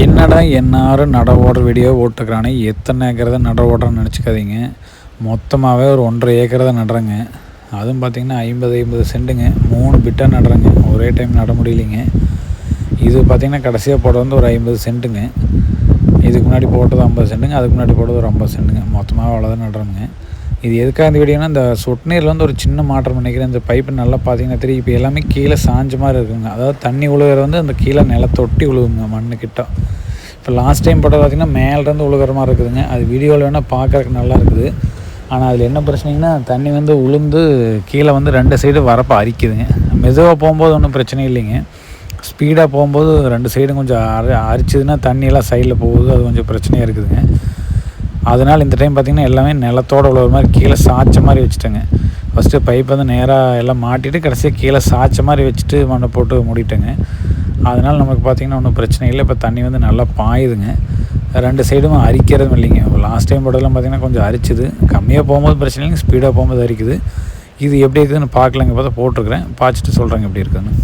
என்னடா எந்நேரம் நட ஓடுற வீடியோ போட்டுக்கிறானே, எத்தனை ஏக்கர் தான் நட ஓடுறேன்னு நினச்சிக்காதீங்க. மொத்தமாகவே ஒரு 1.5 ஏக்கர் தான் நடுறேங்க. அதுவும் பார்த்திங்கன்னா 50 சென்ட்டுங்க. 3 பிட்டாக நடுறேங்க. ஒரே டைம் நட முடியலைங்க. இது பார்த்திங்கன்னா கடைசியாக போட வந்து ஒரு 50 சென்ட்டுங்க. இதுக்கு முன்னாடி போட்டது 50 சென்ட்டுங்க. அதுக்கு முன்னாடி போட்டது ஒரு 50 சென்ட்டுங்க. மொத்தமாக அவ்வளோதான் நடுறேங்க. இது எதுக்காக இந்த வீடியோனா, இந்த சொட்டு நீரில் வந்து ஒரு சின்ன மாற்றம் பண்ணிக்கிறேன். இந்த பைப்பு நல்லா பார்த்தீங்கன்னா தெரியும். இப்போ எல்லாமே கீழே சாஞ்ச மாதிரி இருக்குங்க. அதாவது தண்ணி உழுகிறது வந்து அந்த கீழே நிலத்தொட்டி உழுவுங்க, மண்ணுக்கிட்ட. இப்போ லாஸ்ட் டைம் போட்டது பார்த்திங்கன்னா மேலேருந்து உழுகிற மாதிரி இருக்குதுங்க. அது வீடியோவில் வேணால் பார்க்குறதுக்கு நல்லா இருக்குது. ஆனால் அதில் என்ன பிரச்சனைங்கன்னா, தண்ணி வந்து உளுந்து கீழே வந்து 2 சைடு வரப்போ அரிக்குதுங்க. மெதுவாக போகும்போது ஒன்றும் பிரச்சனை இல்லைங்க. ஸ்பீடாக போகும்போது 2 சைடும் கொஞ்சம் அரிச்சதுன்னா தண்ணியெல்லாம் சைடில் போகுது. அது கொஞ்சம் பிரச்சனையாக இருக்குதுங்க. அதனால் இந்த டைம் பார்த்திங்கன்னா எல்லாமே நிலத்தோடு உள்ள மாதிரி கீழே சாய்ச்ச மாதிரி வச்சுட்டேங்க. ஃபஸ்ட்டு பைப் வந்து நேராக எல்லாம் மாட்டிட்டு கடைசியாக கீழே சாய்ச்ச மாதிரி வச்சுட்டு மண்ணை போட்டு மூடிட்டேங்க. அதனால் நமக்கு பார்த்திங்கன்னா ஒன்றும் பிரச்சனை இல்லை. இப்போ தண்ணி வந்து நல்லா பாயுதுங்க. 2 சைடும் அரிக்கிறதும் இல்லைங்க. லாஸ்ட் டைம் போட்டதெல்லாம் பார்த்திங்கன்னா கொஞ்சம் அரிச்சுது. கம்மியாக போகும்போது பிரச்சனை இல்லைங்க, ஸ்பீடாக போகும்போது அரிக்குது. இது எப்படி இருக்குதுன்னு பார்க்கலங்க, பார்த்தா போட்டிருக்கிறேன். பார்த்துட்டு சொல்கிறேங்க எப்படி இருக்குதுன்னு.